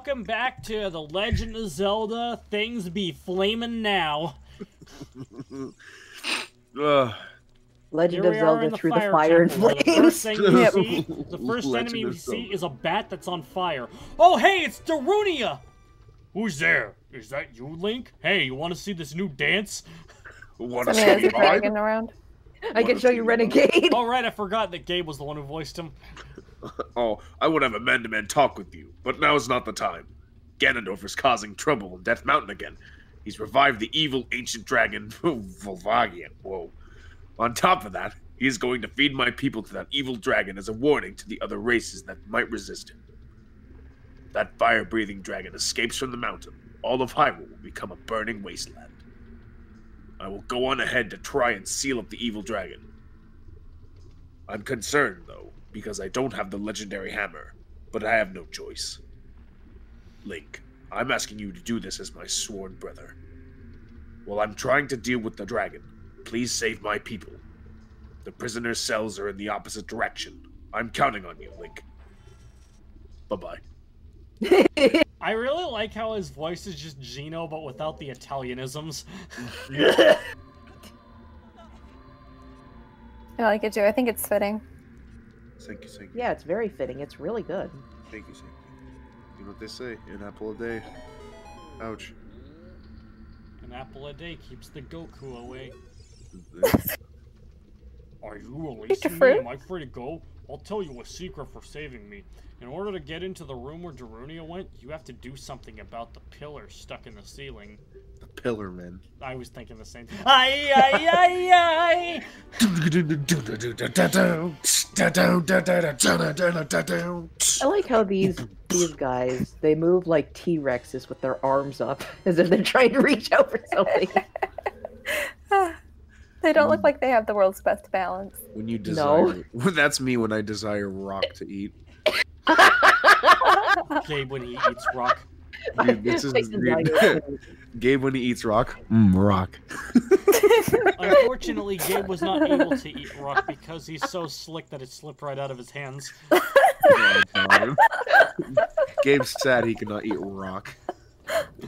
welcome back to The Legend of Zelda. Things be flamin' now. Legend of Zelda Through the Fire and Flames. The first enemy we see is a bat that's on fire. Oh, hey, it's Darunia! Who's there? Is that you, Link? Hey, you want to see this new dance? Want to see a dragon around? I can show you Renegade. Oh, right, I forgot that Gabe was the one who voiced him. Oh, I would have a man-to-man talk with you, but now is not the time. Ganondorf is causing trouble in Death Mountain again. He's revived the evil ancient dragon, Volvagian. Whoa. On top of that, he is going to feed my people to that evil dragon as a warning to the other races that might resist him. That fire-breathing dragon escapes from the mountain. All of Hyrule will become a burning wasteland. I will go on ahead to try and seal up the evil dragon. I'm concerned, though, because I don't have the legendary hammer, but I have no choice. Link, I'm asking you to do this as my sworn brother. While I'm trying to deal with the dragon, please save my people. The prisoner's cells are in the opposite direction. I'm counting on you, Link. Bye-bye. I really like how his voice is just Gino, but without the Italianisms. I like it too. I think it's fitting. Thank you, thank you. Yeah, it's very fitting. It's really good. Thank you, thank you. You know what they say, an apple a day. Ouch. An apple a day keeps the Goku away. Are you releasing me? Am I free to go? I'll tell you a secret for saving me. In order to get into the room where Darunia went, you have to do something about the pillar stuck in the ceiling. The pillar, man. I was thinking the same. Aye, aye, aye, aye. I like how these guys, they move like T-Rexes with their arms up, as if they're trying to reach out for something. They don't look like they have the world's best balance. When you desire... No. That's me when I desire rock to eat. Gabe when he eats rock. Dude, this is Gabe when he eats rock. Rock. Unfortunately, Gabe was not able to eat rock because he's so slick that it slipped right out of his hands. Oh, Gabe's sad he cannot eat rock.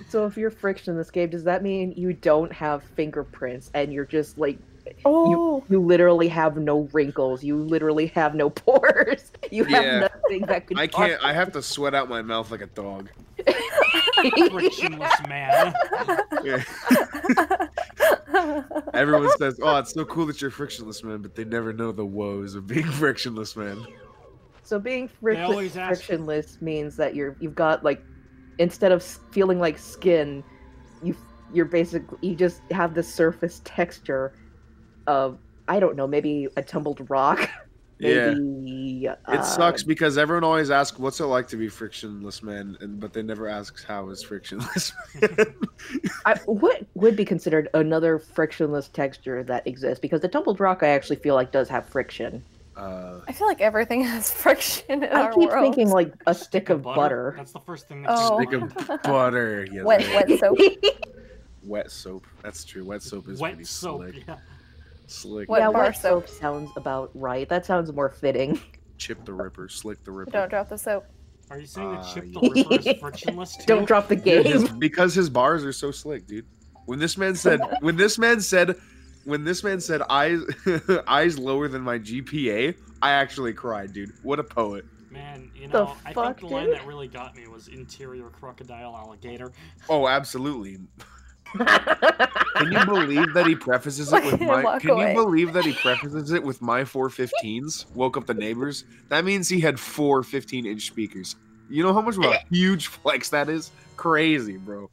So if you're frictionless, Gabe, does that mean you don't have fingerprints and you're just like, you literally have no wrinkles, you literally have no pores, you have nothing that could... I have to sweat out my mouth like a dog. Frictionless man. Yeah. Everyone says, oh, it's so cool that you're frictionless, man, but they never know the woes of being frictionless, man. So being frictionless means that you've got, like, instead of feeling like skin, you just have the surface texture of, I don't know, maybe a tumbled rock. Maybe, it sucks because everyone always asks, what's it like to be frictionless, man? But they never ask, how is frictionless, man? What would be considered another frictionless texture that exists? Because the tumbled rock, I actually feel like does have friction. I feel like everything has friction in our world. I keep thinking like a stick of butter. That's the first thing that's stick of butter. Yes, wet soap. Wet soap. That's true. Wet soap is pretty slick. Yeah. Slick. Wet soap sounds about right. That sounds more fitting. Chip the Ripper. Slick the Ripper. Don't drop the soap. Are you saying that Chip the Ripper is frictionless too? Don't drop the game. Because his bars are so slick, dude. When this man said eyes lower than my GPA, I actually cried, dude. What a poet. Man, you know, I think the line that really got me was interior crocodile alligator. Oh, absolutely. Can you believe that he prefaces it with my? Can you believe that he prefaces it with my 415s? Woke up the neighbors. That means he had 4 15-inch speakers. You know how much of a huge flex that is? Crazy, bro.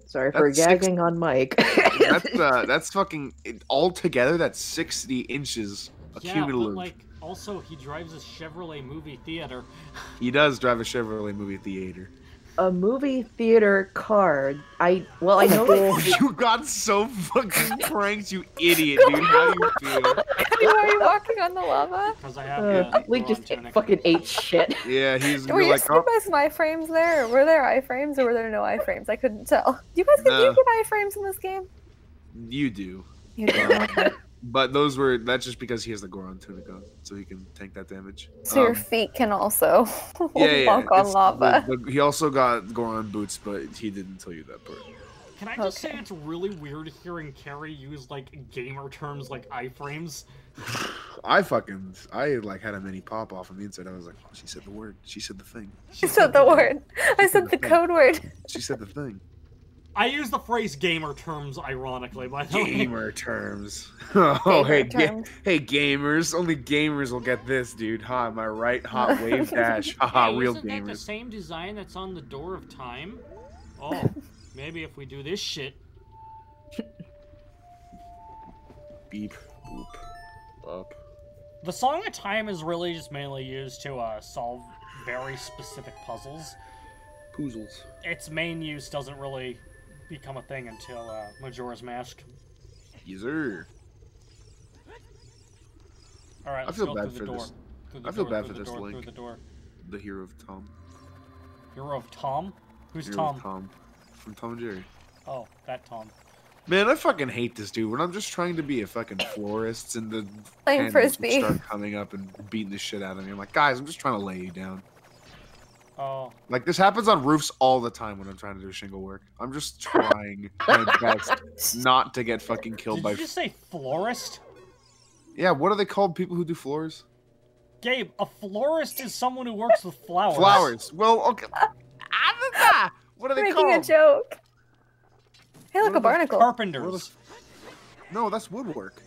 Sorry for gagging on mic. That's fucking altogether. That's 60 inches cumulative. But like, also he drives a Chevrolet movie theater. He does drive a Chevrolet movie theater. A movie theater car. I know. You got so fucking pranked, you idiot, dude. How do you feel? Why are you walking on the lava? Because I have. Link just fucking ate shit. Yeah, he's. Were you guys some iframes there? Were there iframes or were there no iframes? I couldn't tell. Do you guys get iframes in this game? You do. You do. Okay. But that's just because he has the Goron tunic on, so he can tank that damage. So your feet can also walk on lava. He also got Goron boots, but he didn't tell you that part. Can I just say it's really weird hearing Carrie use like gamer terms like iframes? I like had a mini pop off on the inside. I was like, oh, she said the word. She said the thing. She said the word. I said the code word. She said the thing. I use the phrase gamer terms ironically, by the way. Gamer terms. Oh, hey gamers. Only gamers will get this, dude. Ha, am I right? Hot wave dash. Haha, real isn't gamers. That the same design that's on the Door of Time? Oh, maybe if we do this shit. Beep, boop, up. The Song of Time is really just mainly used to solve very specific puzzles. Puzzles. Its main use doesn't really become a thing until Majora's Mask. Yes, sir. Alright, I feel bad for this. I feel bad for this Link. The hero of Tom. Hero of Tom? Who's hero Tom? Of Tom. From Tom and Jerry. Oh, that Tom. Man, I fucking hate this dude. When I'm just trying to be a fucking florist and the playing frisbee start coming up and beating the shit out of me. I'm like, guys, I'm just trying to lay you down. Oh. Like, this happens on roofs all the time when I'm trying to do shingle work. I'm just trying my best not to get fucking killed by... Did you just say florist? Yeah, what are they called, people who do floors? Gabe, a florist is someone who works with flowers. Flowers. Well, okay. What are they called? Making a joke. Hey, look, a barnacle. Carpenters. No, that's woodwork.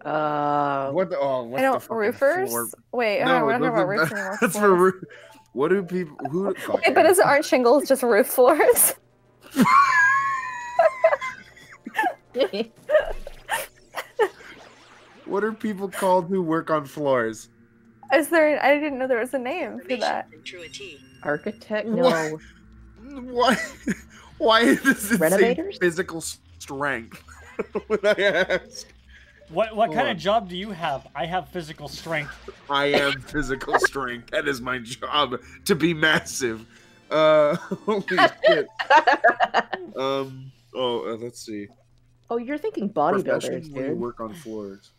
What? Oh, I don't. Roofers? Floor? Wait, no, we're not talking about roofs anymore. That's for roof. What do people? Who? Wait, but aren't shingles just roof floors? What are people called who work on floors? Is there? I didn't know there was a name for that. Architect? No. Why? Why does it Renovators? say physical strength when I ask? What kind of job do you have? I have physical strength. I am physical strength. That is my job, to be massive. Holy shit. Let's see. Oh, you're thinking bodybuilders, dude. Dude. Work on floors.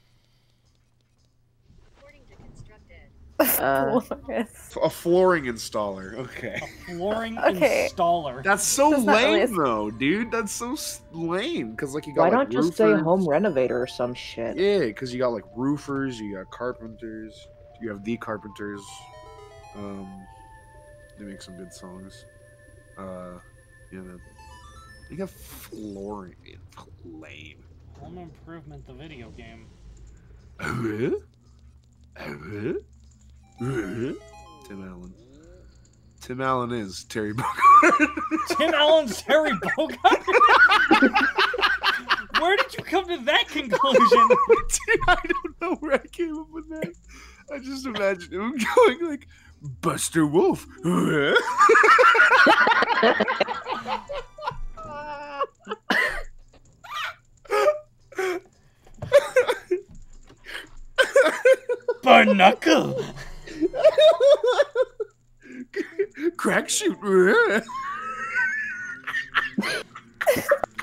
A flooring installer. Okay. A flooring installer. That's so lame, though, dude. That's so lame. Because like you got. Why like, not just say home renovator or some shit? Yeah, because you got like roofers, you got carpenters, you have the carpenters. They make some good songs. Yeah, man. You got flooring. Lame. Home Improvement, the video game. Tim Allen. Tim Allen is Terry Bogard. Tim Allen's Terry Bogard? Where did you come to that conclusion? Dude, I don't know where I came up with that. I just imagined him going like, Buster Wolf. Barnacle. Crack shoot.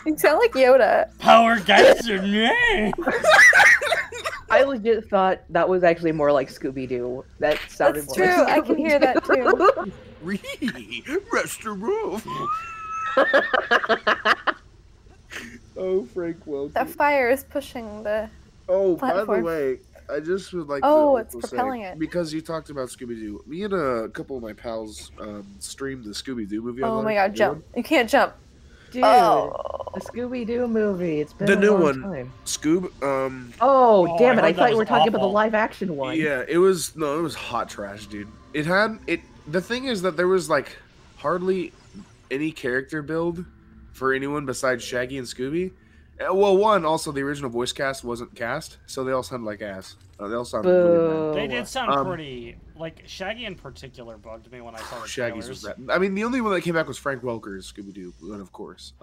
You sound like Yoda. Power geyser. I legit thought that was actually more like Scooby-Doo. That sounded That's more true. like I can hear that too. Rest the roof. Oh, Frank Welker. That fire is pushing the platform. By the way, I just would like to it's propelling it. Because you talked about Scooby-Doo. Me and a couple of my pals streamed the Scooby-Doo movie. Oh my god, jump. You can't jump. Dude, the Scooby-Doo movie. It's been the a new long one. Time. Scoob. Oh, damn it! I thought you were talking about the live-action one. Yeah, it was hot trash, dude. The thing is that there was like hardly any character build for anyone besides Shaggy and Scooby. Well, also the original voice cast wasn't cast, so they all sounded like ass. They all sounded really bad. They did sound pretty, like, Shaggy in particular bugged me when I saw the Shaggy's was bad. I mean, the only one that came back was Frank Welker as Scooby-Doo, of course.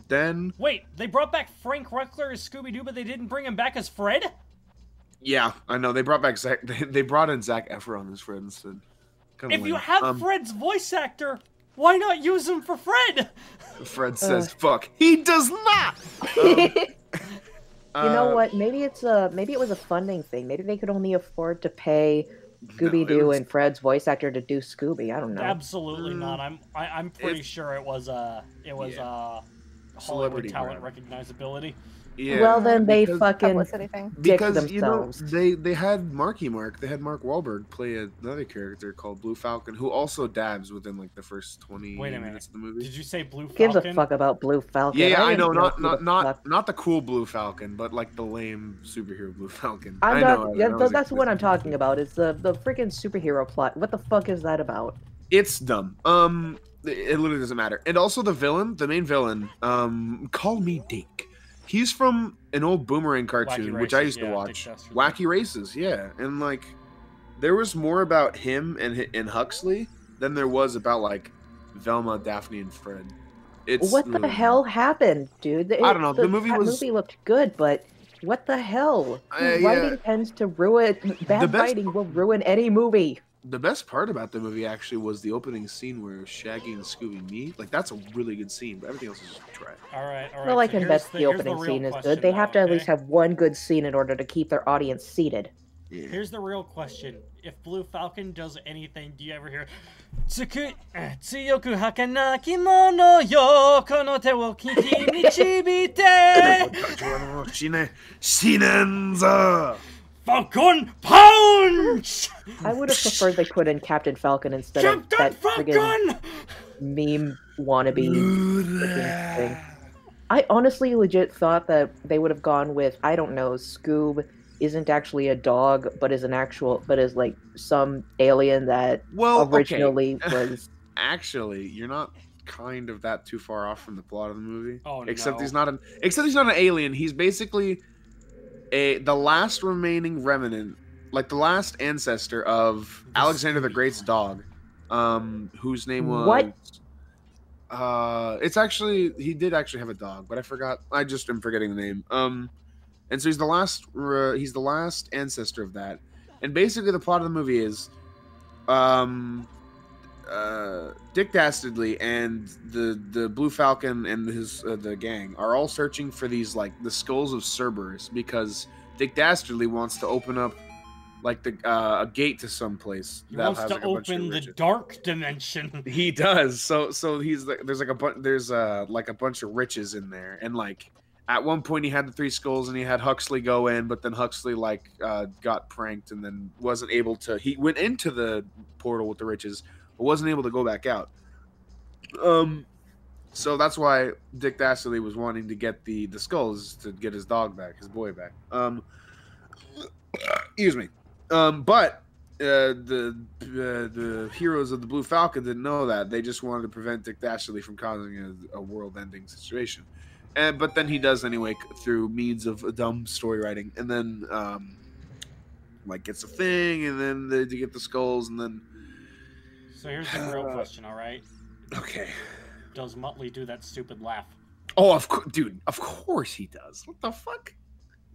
Then... Wait, they brought back Frank Welker as Scooby-Doo, but they didn't bring him back as Fred? Yeah, I know. They brought back they brought in Zac Efron as Fred instead. If you have Fred's voice actor, why not use him for Fred? Fred says, fuck. He does not! You know what? Maybe it was a funding thing. Maybe they could only afford to pay Scooby-Doo and Fred's voice actor to do Scooby. I don't know. Absolutely not. I'm pretty sure it was Hollywood talent recognizability. Yeah, well, then they fucking because themselves. They had Marky Mark. They had Mark Wahlberg play another character called Blue Falcon, who also dabs within like the first 20 minutes of the movie. Did you say Blue Falcon? Gives a fuck about Blue Falcon. Yeah, I know, not the cool Blue Falcon, but like the lame superhero Blue Falcon. That's what I'm talking about. It's the freaking superhero plot. What the fuck is that about? It's dumb. It literally doesn't matter. And also the main villain, call me Dink. He's from an old Boomerang cartoon, which I used to watch. Wacky Races, yeah. And, like, there was more about him and Huxley than there was about, like, Velma, Daphne, and Fred. What the hell happened, dude? I don't know. The movie looked good, but what the hell? Writing tends to ruin... Bad writing will ruin any movie. The best part about the movie actually was the opening scene where Shaggy and Scooby meet. Like, that's a really good scene, but everything else is just trash. All right. Well, I can bet the opening scene is good. They have to at least have one good scene in order to keep their audience seated. Yeah. Here's the real question. If Blue Falcon does anything, do you ever hear Tsuyoku hakana kimono yo kono te wo kiki michibite Shinenza Falcon Punch! I would have preferred they put in Captain Falcon instead of that friggin' meme wannabe thing. I honestly legit thought that they would have gone with, I don't know, Scoob isn't actually a dog, but is like some alien that originally was. Actually, you're not kind of that too far off from the plot of the movie. Oh, except no. he's not an alien. He's basically the last remaining remnant, like the last ancestor of Alexander the Great's dog, whose name was what? It's actually he did actually have a dog, but I just am forgetting the name. And so he's the last ancestor of that. And basically the plot of the movie is Dick Dastardly and the Blue Falcon and his the gang are all searching for these, like, the skulls of Cerberus, because Dick Dastardly wants to open up, like, a gate to some place. He wants to open the dark dimension. He does. So there's a bunch of riches in there, and, like, at one point he had the 3 skulls and he had Huxley go in, but then Huxley got pranked and then wasn't able to. He went into the portal with the riches, but wasn't able to go back out. So that's why Dick Dastardly was wanting to get the skulls to get his dog back, his boy back. Excuse me. But the heroes of the Blue Falcon didn't know that. They just wanted to prevent Dick Dastardly from causing a world-ending situation. But then he does anyway through means of dumb story writing, and then gets a thing, and then they get the skulls, and then. So here's the real question, all right? Okay. Does Muttley do that stupid laugh? Oh, of course he does. What the fuck?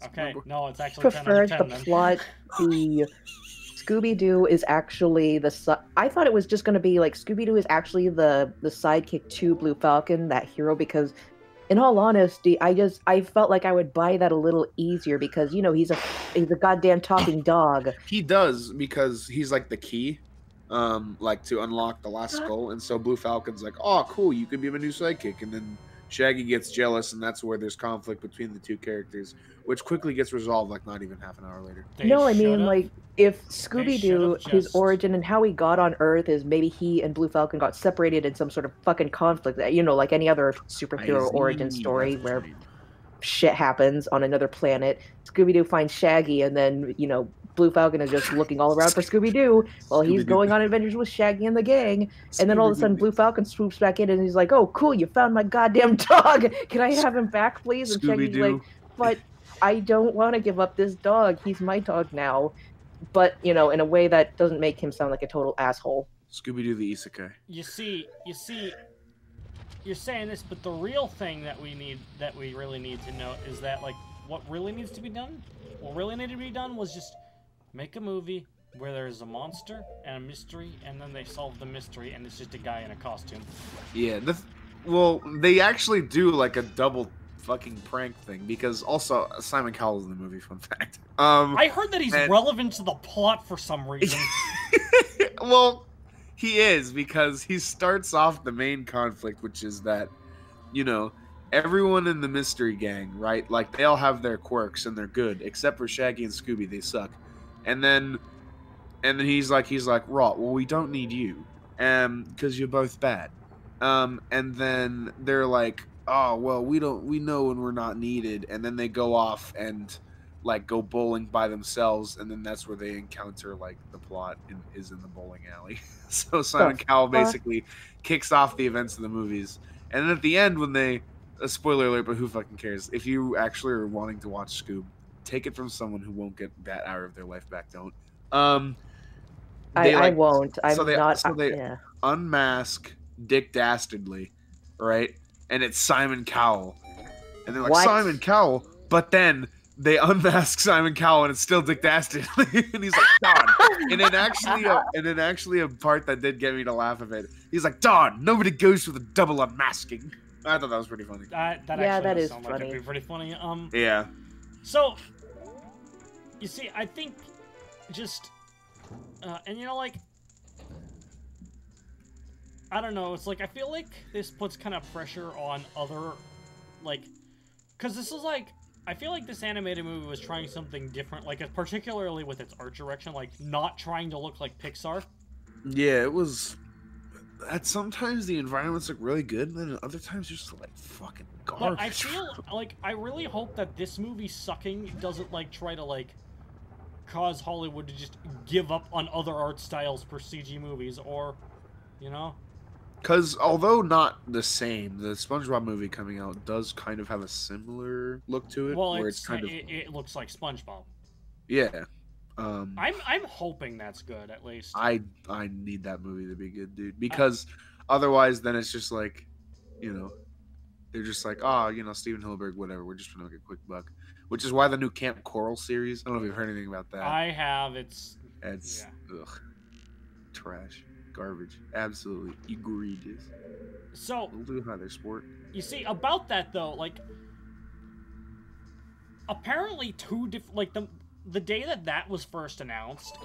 Okay, no, it's actually 10 out of 10 then. Plot. The Scooby-Doo is actually I thought it was just going to be like Scooby-Doo is actually the sidekick to Blue Falcon, that hero, because. In all honesty, I felt like I would buy that a little easier because, you know, he's a goddamn talking dog. He does, because he's like the key, to unlock the last skull, and so Blue Falcon's like, oh, cool, you could be my new sidekick, and then Shaggy gets jealous, and that's where there's conflict between the two characters, which quickly gets resolved like not even half an hour later. If Scooby-Doo, his origin and how he got on Earth is maybe he and Blue Falcon got separated in some sort of fucking conflict, you know, like any other superhero origin story where shit happens on another planet. Scooby-Doo finds Shaggy, and then, you know, Blue Falcon is just looking all around for Scooby-Doo while he's going on adventures with Shaggy and the gang. And then all of a sudden Blue Falcon swoops back in and he's like, oh, cool, you found my goddamn dog. Can I have him back, please? And Shaggy's like, but I don't want to give up this dog. He's my dog now. But, you know, in a way that doesn't make him sound like a total asshole. Scooby-Doo the isekai. You see, you're saying this, but the real thing that we really need to know is that, like, what really needs to be done? What really needed to be done was just make a movie where there's a monster and a mystery, and then they solve the mystery, and it's just a guy in a costume. Yeah, well, they actually do, like, a double fucking prank thing because also Simon Cowell's in the movie. Fun fact. I heard that he's relevant to the plot for some reason. Well, he is because he starts off the main conflict, which is that, you know, everyone in the mystery gang, right? Like they all have their quirks and they're good, except for Shaggy and Scooby. They suck. And then he's like, Rot. Well, we don't need you, because you're both bad. And then they're like, oh well, we know when we're not needed. And then they go off and like go bowling by themselves, and then that's where they encounter like the plot is in the bowling alley. So Simon Cowell basically kicks off the events of the movies, and then at the end when they spoiler alert, but who fucking cares? If you actually are wanting to watch Scoob, take it from someone who won't get that hour of their life back. Don't. I won't. They unmask Dick Dastardly, right? And it's Simon Cowell, and they're like, what? Simon Cowell, but then they unmask Simon Cowell and it's still Dick Dastardly, and he's like, Don. and then actually a part that did get me to laugh a bit. He's like, Don, nobody goes through the double unmasking. I thought that was pretty funny. That is funny. Like it'd be pretty funny. Yeah. So, you see, I think just, and you know, like, I don't know. It's like I feel like this puts kind of pressure on other, like, because this is like. I feel like this animated movie was trying something different, like particularly with its art direction, like not trying to look like Pixar. Yeah, it was. At sometimes the environments look really good, and then at other times just like fucking garbage. But I feel like I really hope that this movie sucking doesn't like try to like cause Hollywood to just give up on other art styles for CG movies, or you know. Because although not the same, the SpongeBob movie coming out does kind of have a similar look to it. Well, where it's kind of it looks like SpongeBob. Yeah. I'm hoping that's good at least. I need that movie to be good, dude. Because otherwise, then it's just like, you know, they're just like, oh, you know, Steven Hillenburg, whatever. We're just trying to make a quick buck. Which is why the new Camp Coral series. I don't know if you've heard anything about that. I have. It's trash. Garbage. Absolutely egregious. So we'll do how they sport. You see, about that though, like apparently the day that was first announced,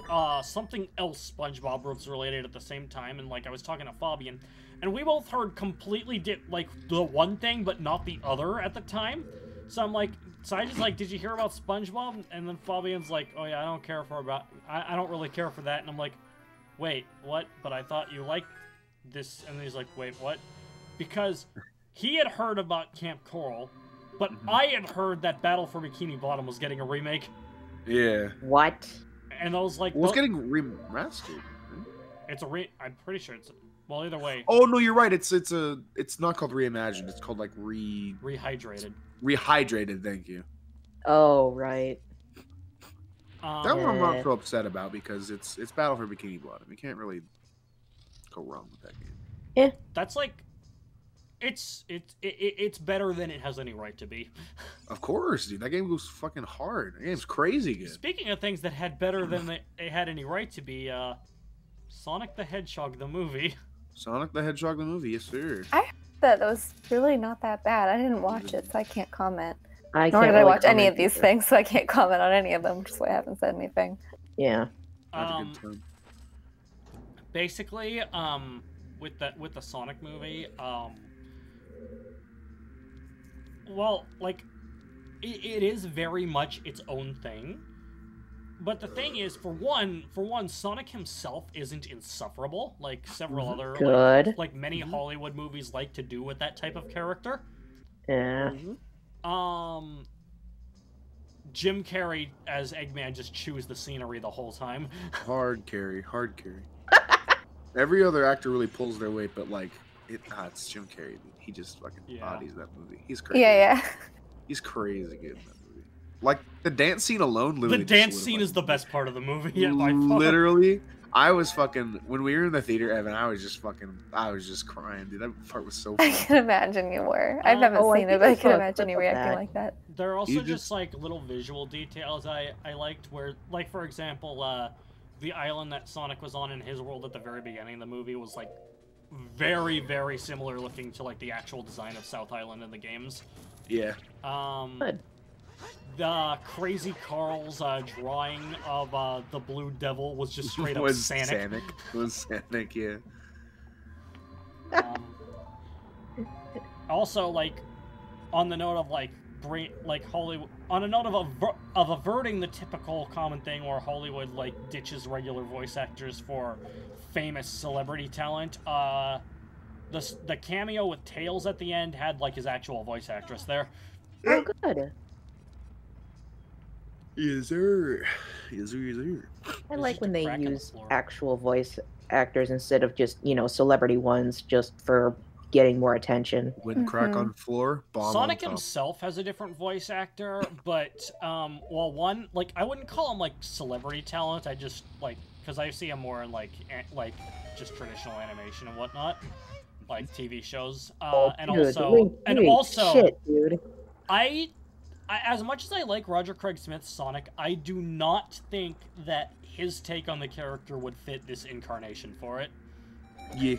something else SpongeBob was related at the same time, and like I was talking to Fabian, and we both heard completely like the one thing but not the other at the time. So I'm like, so I just like, did you hear about SpongeBob? And then Fabian's like, oh yeah, I don't really care for that, and I'm like, wait, what? But I thought you liked this. And he's like, wait, what? Because he had heard about Camp Coral, but I had heard that Battle for Bikini Bottom was getting a remake. Yeah. What? And I was like, well, it's getting remastered. It's I'm pretty sure it's, well, either way. Oh no, you're right. It's not called reimagined. It's called like rehydrated. Rehydrated. Thank you. Oh right. That one I'm not so upset about because it's Battle for Bikini Bottom. You can't really go wrong with that game. Yeah, that's like, it's better than it has any right to be. Of course, dude. That game goes fucking hard. That game's crazy good. Speaking of things that had better than they had any right to be, Sonic the Hedgehog the movie. Sonic the Hedgehog the movie, yes sir. I heard that was really not that bad. I didn't watch it, so I can't comment. Nor did I watch any of these things, so I can't comment on any of them, just so I haven't said anything. Yeah. Basically, with the Sonic movie, well, like, it is very much its own thing. But the thing is, for one, Sonic himself isn't insufferable, like several other like many Hollywood movies like to do with that type of character. Yeah. Jim Carrey as Eggman just chews the scenery the whole time. Hard carry. Every other actor really pulls their weight, but like, it's Jim Carrey. Dude. He just fucking bodies that movie. He's crazy. Yeah. He's crazy good in that movie. Like the dance scene alone. Literally, the dance scene is the best part of the movie. Yeah, literally. I was fucking, when we were in the theater, Evan, I was just crying, dude. That part was so funny. I can imagine you were. I haven't seen it, but I can imagine you reacting like that. There are also just like little visual details I liked where, like, for example, the island that Sonic was on in his world at the very beginning of the movie was like very, very similar looking to like the actual design of South Island in the games. Yeah. Good. The Crazy Carl's drawing of the Blue Devil was just straight up Sanic. It was Sanic, yeah. Also, like, on the note of Hollywood, on a note of averting the typical common thing where Hollywood like ditches regular voice actors for famous celebrity talent, the cameo with Tails at the end had like his actual voice actress there. Oh, good. Yes, sir. Yes, sir. Yes, sir. I like when they use actual voice actors instead of just, celebrity ones just for getting more attention. When crack on floor, bomb Sonic on top. himself has a different voice actor, but, one, like, I wouldn't call him, like, celebrity talent. I just, like, because I see him more in, like, just traditional animation and whatnot. Like, TV shows. Shit, dude. I, as much as I like Roger Craig Smith's Sonic, I do not think that his take on the character would fit this incarnation for it. Yeah.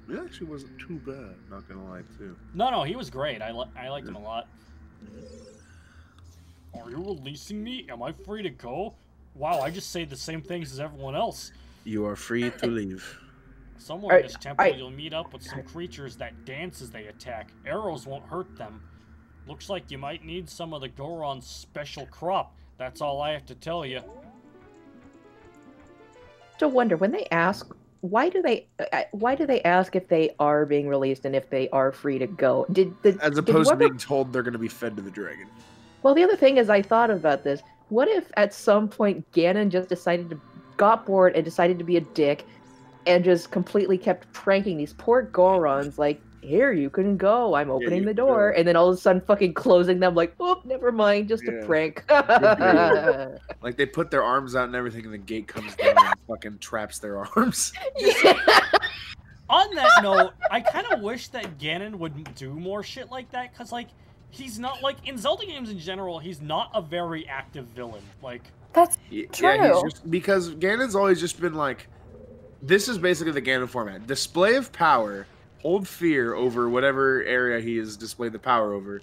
It actually wasn't too bad, not gonna lie, too. No, he was great. I liked him a lot. Are you releasing me? Am I free to go? Wow, I just say the same things as everyone else. You are free to leave. Somewhere in this temple, you'll meet up with some creatures that dance as they attack. Arrows won't hurt them. Looks like you might need some of the Goron's special crop. That's all I have to tell you. To wonder, when they ask, why do they ask if they are being released and if they are free to go? As opposed to being told they're going to be fed to the dragon. Well, the other thing is, I thought about this. What if at some point Ganon just got bored and decided to be a dick and just completely kept pranking these poor Gorons, like, here, you can go, I'm opening the door, and then all of a sudden fucking closing them, like, oh, never mind, just a prank. Like, they put their arms out and everything, and the gate comes down and fucking traps their arms. Yeah. On that note, I kind of wish that Ganon would do more shit like that, because, like, he's not, like, in Zelda games in general, he's not a very active villain. Like, that's true. Yeah, he's just, because Ganon's always just been, like, this is basically the Ganon format. Display of power, hold fear over whatever area he has displayed the power over,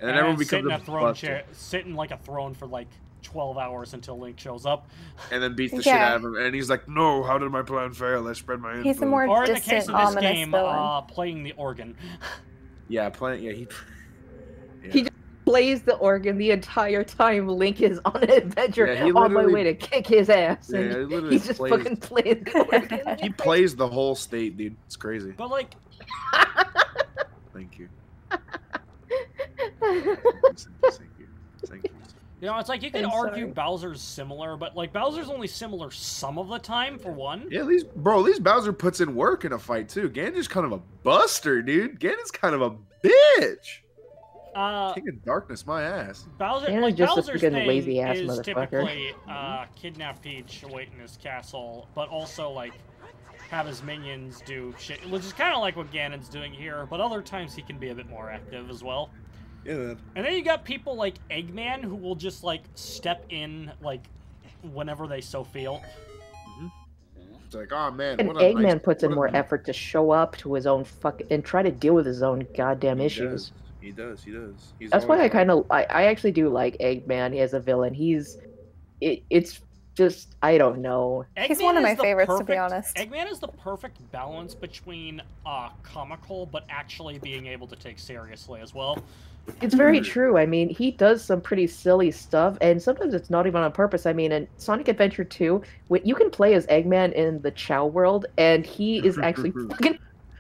and then everyone becomes a throne chair, sit in like a throne for like 12 hours until Link shows up, and then beats the shit out of him. And he's like, "No, how did my plan fail? I spread my influence." He's a more or in the distant, case of this game, villain. playing the organ. Yeah, playing. Yeah, he just plays the organ the entire time Link is on an adventure on my way to kick his ass. Yeah, and he just fucking plays the organ. He plays the whole state, dude. It's crazy. But like, thank you. Thank you. You know, it's like you can argue Bowser's similar, but like Bowser's only similar some of the time, for one. Yeah, at least Bowser puts in work in a fight too. Ganon's kind of a buster, dude. Ganon's kind of a bitch. King of Darkness, my ass. Bowser's thing lazy ass is motherfucker. typically kidnap Peach, wait in his castle, but also like have his minions do shit, which is kind of like what Ganon's doing here. But other times he can be a bit more active as well. Yeah, man. And then you got people like Eggman who will just like step in like whenever they so feel. It's like, oh man. And Eggman puts in more effort to show up to his own and try to deal with his own goddamn issues. He does. That's why I actually do like Eggman as a villain. It's just, I don't know. He's one of my favorites, to be honest. Eggman is the perfect balance between comical but actually being able to take seriously as well. It's very true. I mean, he does some pretty silly stuff, and sometimes it's not even on purpose. I mean, in Sonic Adventure 2, you can play as Eggman in the Chow world, and he is actually fucking...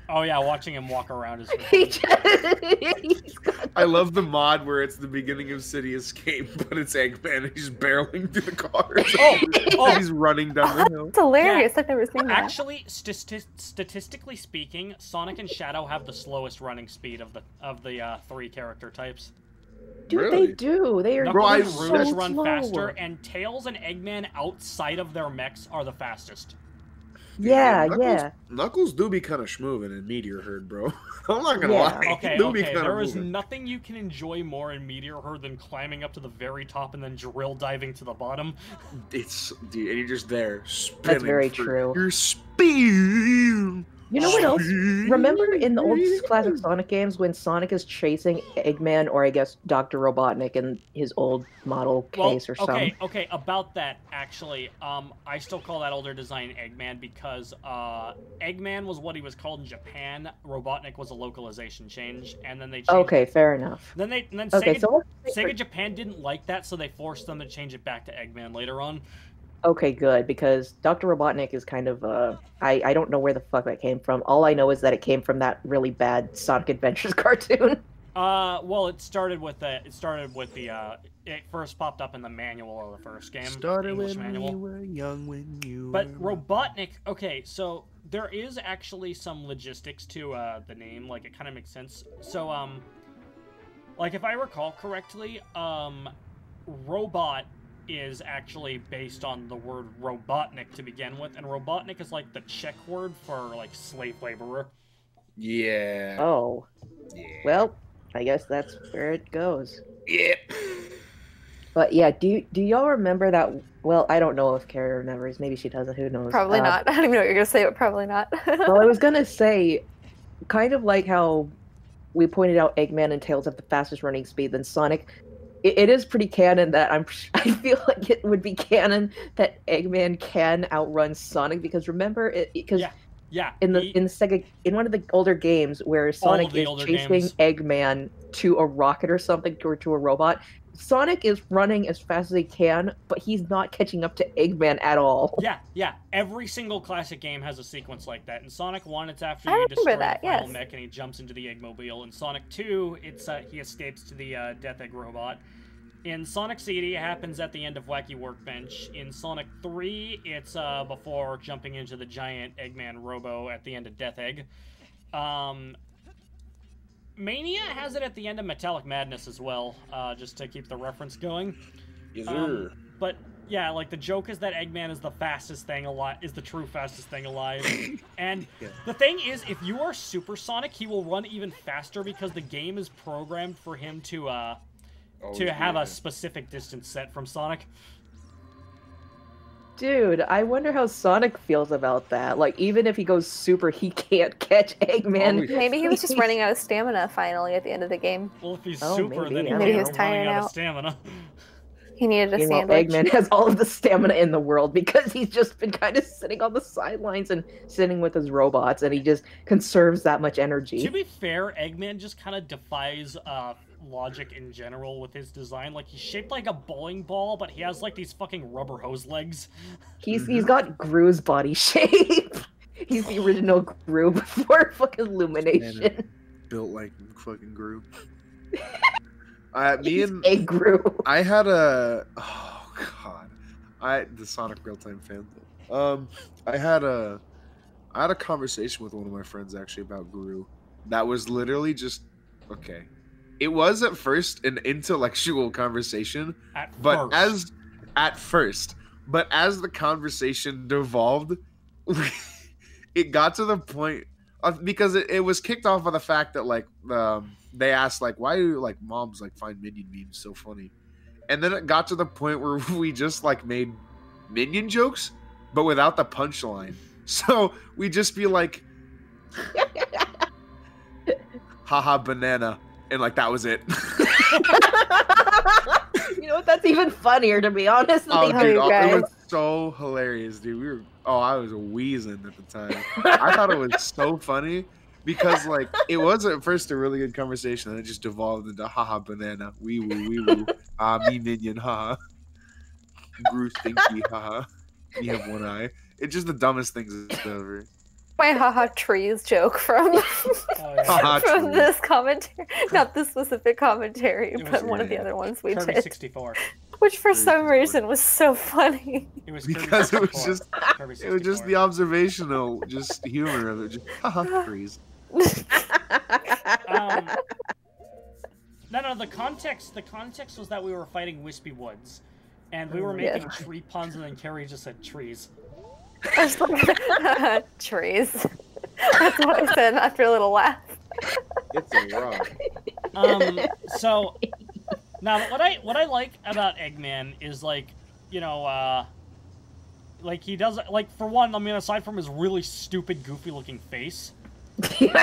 Oh yeah, watching him walk around is. I love the mod where it's the beginning of City Escape, but it's Eggman and he's barreling through the cars. He's running down the hill. That's hilarious! Yeah. I've never seen that. Actually, statistically speaking, Sonic and Shadow have the slowest running speed of the three character types. Dude, really? They do. They are. Knuckles and Rouge run faster, and Tails and Eggman outside of their mechs are the fastest. Yeah, Knuckles do be kind of schmoovin' in Meteor Herd, bro. I'm not gonna lie. Okay. There is nothing you can enjoy more in Meteor Herd than climbing up to the very top and then drill diving to the bottom. Dude, and you're just there spinning. That's very true. You're spinning. You know what else? Remember in the old classic Sonic games when Sonic is chasing Eggman, or I guess Dr. Robotnik in his old model case or something? Okay, about that, actually, I still call that older design Eggman because Eggman was what he was called in Japan, Robotnik was a localization change, and then they changed Okay, fair enough. Then okay, Sega Japan didn't like that, so they forced them to change it back to Eggman later on. Okay, good, because Dr. Robotnik is kind of, I don't know where the fuck that came from. All I know is that it came from that really bad Sonic Adventures cartoon. Well, it first popped up in the manual of the first game. Started English when manual. you were young, when you But were... Robotnik, okay, so there is actually some logistics to the name, like it kind of makes sense. So, like if I recall correctly, robot is actually based on the word Robotnik to begin with, and Robotnik is like the Czech word for like slave laborer. Yeah. Oh. Yeah. Well, I guess that's where it goes. Yeah. But yeah, do y'all remember that? Well, I don't know if Carrie remembers. Maybe she doesn't. Who knows? Probably not. I don't even know what you're gonna say, but probably not. Well, I was gonna say, kind of like how we pointed out Eggman and Tails have the fastest running speed than Sonic. It is pretty canon that I feel like it would be canon that Eggman can outrun Sonic, because remember because in Sega, in one of the older games where Sonic is chasing Eggman to a rocket or something, or to a robot, Sonic is running as fast as he can, but he's not catching up to Eggman at all. Yeah. Every single classic game has a sequence like that. In Sonic 1, it's after you destroy the final mech and he jumps into the Eggmobile. In Sonic 2, it's he escapes to the Death Egg robot. In Sonic CD, it happens at the end of Wacky Workbench. In Sonic 3, it's before jumping into the giant Eggman Robo at the end of Death Egg. Mania has it at the end of Metallic Madness as well, just to keep the reference going. Yes, sir. But yeah, like the joke is that Eggman is the fastest thing alive, is the true fastest thing alive. And the thing is, if you are Supersonic, he will run even faster because the game is programmed for him to have a specific distance set from Sonic. Dude, I wonder how Sonic feels about that. Like, even if he goes super, he can't catch Eggman. Maybe he was just running out of stamina finally at the end of the game. Well, if he's super, then maybe he was running out out of stamina. He needed a sandwich. Eggman has all of the stamina in the world because he's just been kind of sitting on the sidelines and sitting with his robots, and he just conserves that much energy. To be fair, Eggman just kind of defies logic in general with his design. Like, he's shaped like a bowling ball, but he has like these fucking rubber hose legs. He's got Gru's body shape. He's the original Gru before fucking Illumination. Built like fucking Gru. Me and a Gru. I had a the Sonic Real Time fan. I had a conversation with one of my friends actually about Gru. That was literally just okay. It was at first an intellectual conversation, but as the conversation devolved, it got to the point of, because it was kicked off by the fact that like they asked like, why do like moms like find Minion memes so funny, and then it got to the point where we just like made Minion jokes but without the punchline. So we just be like, haha banana. And like that was it. You know what? That's even funnier, to be honest. Oh, dude, it was so hilarious, dude. I was wheezing at the time. I thought it was so funny because like it was at first a really good conversation, and it just devolved into haha banana, wee woo, me Minion, haha, Gru stinky, haha, you have one eye. It's just the dumbest things ever. My haha trees joke from from this commentary, not this specific commentary, but one of the other ones we Kirby did. 64. Which for some reason was so funny. It was because it was just the observational, just humor of it. Just haha trees. No, the context was that we were fighting Wispy Woods, and we were making tree puns, and then Carrie just said trees. I was like, trees. That's what I said after a little laugh. It's a rock. So now what I like about Eggman is like, you know, like he doesn't like for one. I mean, aside from his really stupid, goofy-looking face, he's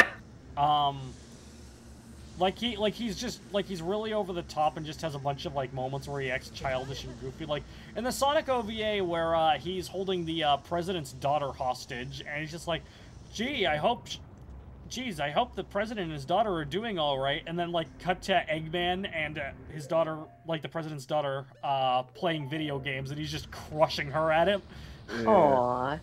really over the top and just has a bunch of like moments where he acts childish and goofy. Like in the Sonic OVA where he's holding the president's daughter hostage, and he's just like, "Gee, I hope the president and his daughter are doing all right." And then like cut to Eggman and his daughter, like the president's daughter, playing video games, and he's just crushing her at him. Aww.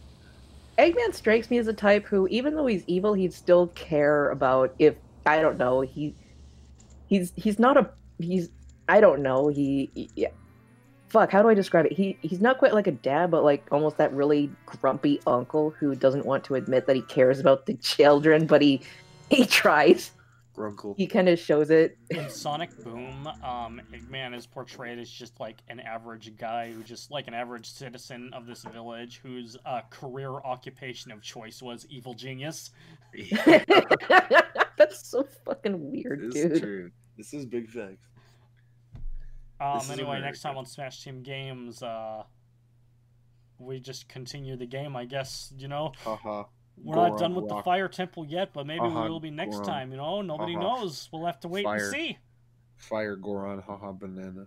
Eggman strikes me as a type who, even though he's evil, he'd still care about if I don't know he's not a I don't know yeah. Fuck, how do I describe it? He's not quite like a dad, but like almost that really grumpy uncle who doesn't want to admit that he cares about the children, but he tries. Grunkle. He kind of shows it. In Sonic Boom, Eggman is portrayed as just like an average guy who just like an average citizen of this village whose career occupation of choice was evil genius. That's so fucking weird, dude. This is true. This is big facts. Anyway, next time on Smash Team Games, we just continue the game, I guess, you know? We're not done with the Fire Temple yet, but maybe we will be next time, you know? Nobody knows. We'll have to wait and see. Fire Goron, haha, banana.